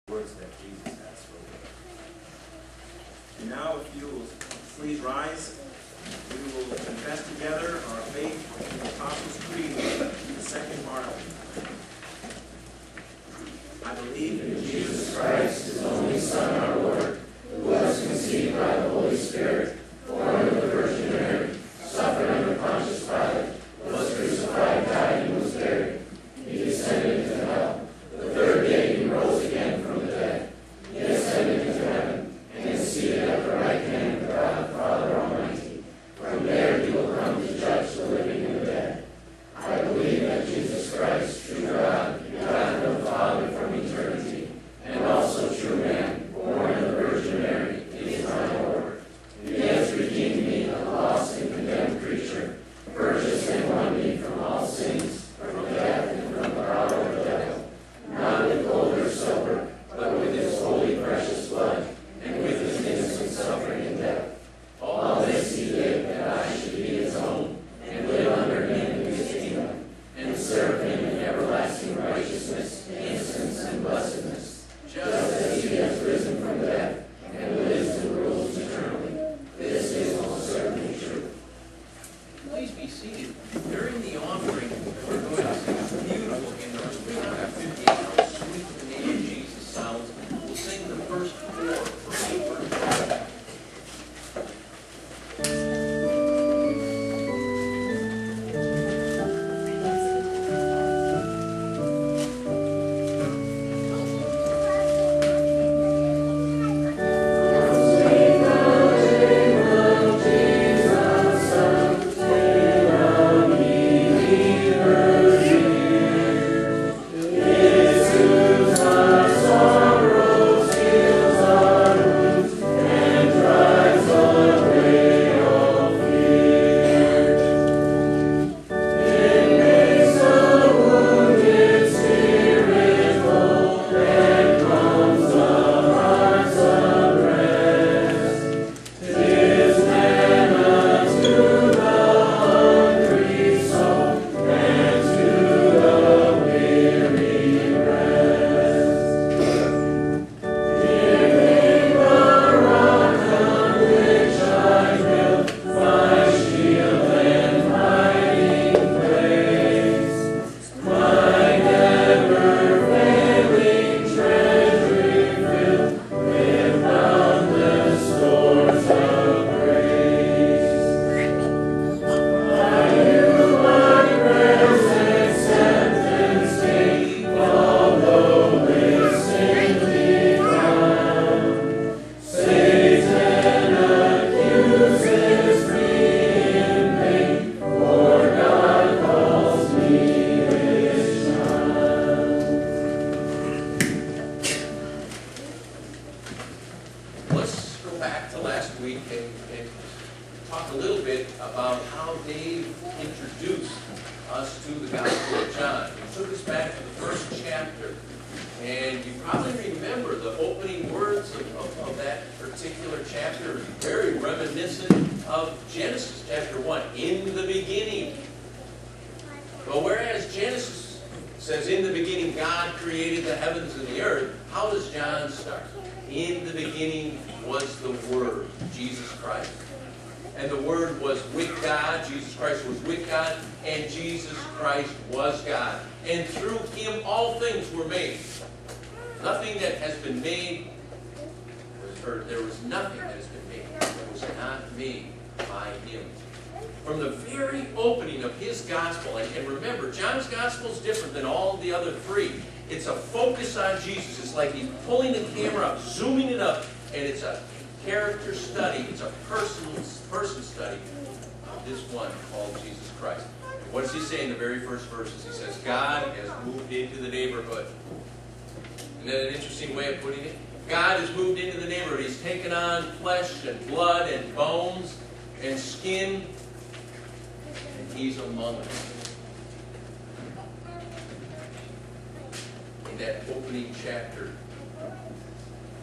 words that Jesus has spoken. And now, if you will please rise, we will confess together our faith in the Apostles' Creed, the second part of it. I believe in Jesus Christ, his only Son, our Lord, who was conceived by the Holy Spirit, born of the Virgin Mary, suffered under Pontius Pilate, was crucified, died, and was buried. He descended into hell. The third day he rose again from the dead. He ascended into heaven, and is seated at the right hand of God the Father Almighty. From there he will come to judge the living and the dead. I believe that Jesus Christ, true God, begotten of the Father from eternity, and also true man, born of the Virgin Mary, is my Lord. He has redeemed me, a lost and condemned creature, purchased and won me from all sins, from death and from the power of the devil, not with gold or silver, but with his holy precious blood, and with his innocent suffering and death. All this he did that I should be his own, and live under him in his kingdom, and serve him in everlasting righteousness, innocence, and blessedness, just as he has risen from death, and lives and rules eternally. This is most certainly true. Please be seated. During the offering, we're going to sing a beautiful hymn, number 358, How Sweet the Name of Jesus Sounds. We'll sing the first four for each verse.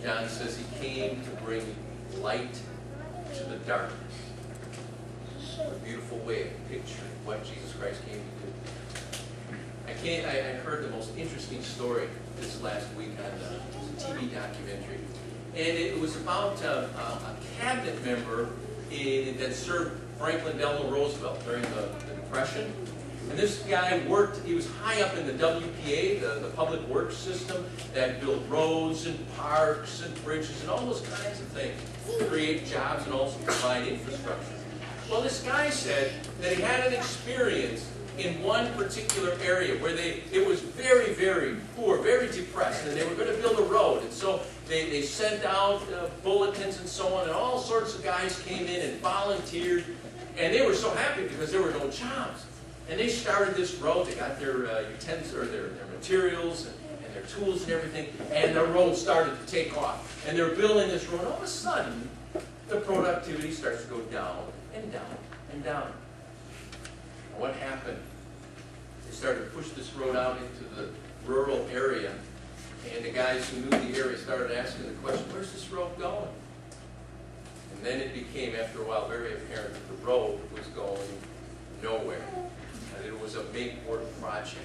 John says he came to bring light to the darkness. A beautiful way of picturing what Jesus Christ came to do. I heard the most interesting story this last week on a TV documentary. And it was about a cabinet member that served Franklin Delano Roosevelt during the Depression. And this guy worked, he was high up in the WPA, the public works system, that built roads and parks and bridges and all those kinds of things to create jobs and also provide infrastructure. Well, this guy said that he had an experience in one particular area where it was very, very poor, very depressed, and they were going to build a road. And so they sent out bulletins and so on, and all sorts of guys came in and volunteered, and they were so happy because there were no jobs. And they started this road. They got their utensils, or their materials and their tools and everything, and the road started to take off. And they're building this road. All of a sudden, the productivity starts to go down and down and down. What happened? They started to push this road out into the rural area, and the guys who knew the area started asking the question, where's this road going? And then it became, after a while, very apparent that the road was going nowhere. And it was a make-work project.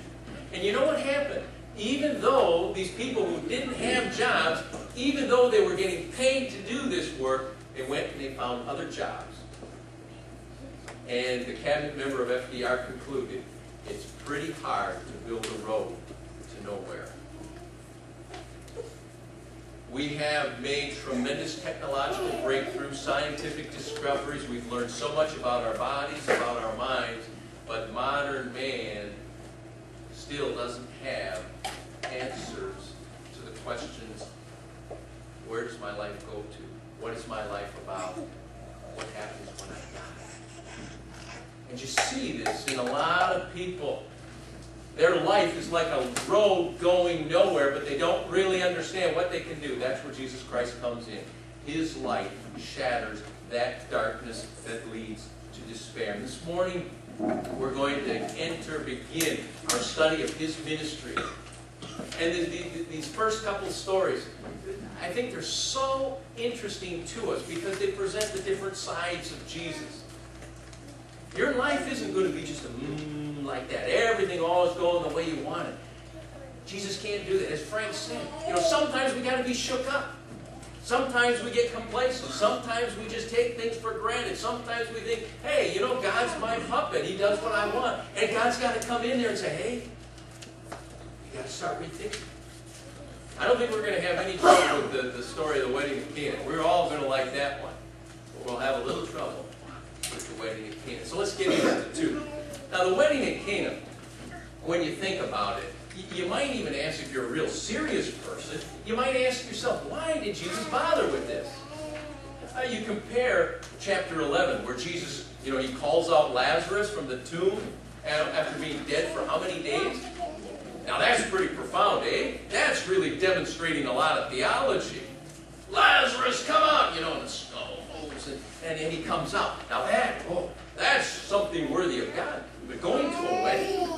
And you know what happened? Even though these people who didn't have jobs, even though they were getting paid to do this work, they went and they found other jobs. And the cabinet member of FDR concluded, it's pretty hard to build a road to nowhere. We have made tremendous technological breakthroughs, scientific discoveries. We've learned so much about our bodies, about our minds, but modern man still doesn't have answers to the questions, where does my life go to? What is my life about? What happens when I die? And you see this in a lot of people. Their life is like a road going nowhere, but they don't really understand what they can do. That's where Jesus Christ comes in. His light shatters that darkness that leads to despair. And this morning, we're going to begin our study of his ministry. And these first couple stories, I think they're so interesting to us because they present the different sides of Jesus. Your life isn't going to be just like that. Everything always going the way you want it. Jesus can't do that. As Frank said, sometimes we got to be shook up. Sometimes we get complacent. Sometimes we just take things for granted. Sometimes we think, hey, God's my puppet. He does what I want. And God's got to come in there and say, hey, you got to start rethinking. I don't think we're going to have any trouble with the story of the wedding of Cana. We're all going to like that one. But we'll have a little trouble with the wedding of Cana. So let's get into the two. Now, the wedding at Cana, when you think about it, you might even ask, if you're a real serious person, you might ask yourself, why did Jesus bother with this? You compare chapter 11, where Jesus, he calls out Lazarus from the tomb after being dead for how many days? Now that's pretty profound, eh? That's really demonstrating a lot of theology. Lazarus, come out! And the skull moves, and he comes out. Now that's something worthy of God. But going to a wedding,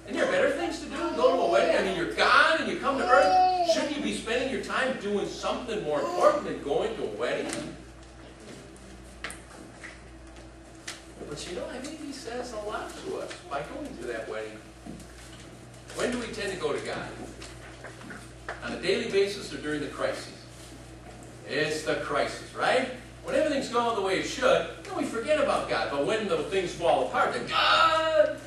and there are better things to do than go to a wedding. I mean, you're God and you come to earth. Shouldn't you be spending your time doing something more important than going to a wedding? But I think he says a lot to us by going to that wedding. When do we tend to go to God? On a daily basis or during the crises? It's the crisis, right? When everything's going the way it should, then we forget about God. But when the things fall apart, then God!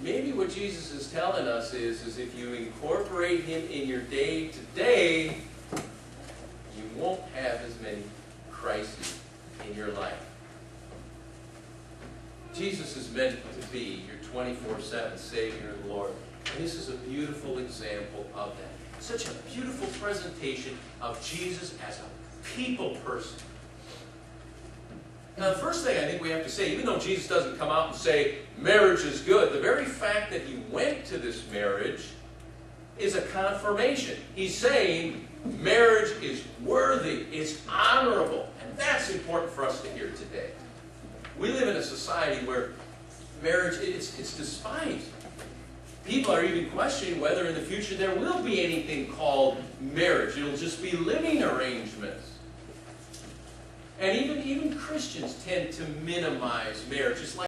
Maybe what Jesus is telling us is if you incorporate him in your day-to-day, you won't have as many crises in your life. Jesus is meant to be your 24/7 Savior and Lord. And this is a beautiful example of that. Such a beautiful presentation of Jesus as a people person. Now, the first thing I think we have to say, even though Jesus doesn't come out and say marriage is good, the very fact that he went to this marriage is a confirmation. He's saying marriage is worthy, it's honorable, and that's important for us to hear today. We live in a society where marriage, it's despised. People are even questioning whether in the future there will be anything called marriage. It'll just be living arrangements. And even Christians tend to minimize marriage. It's like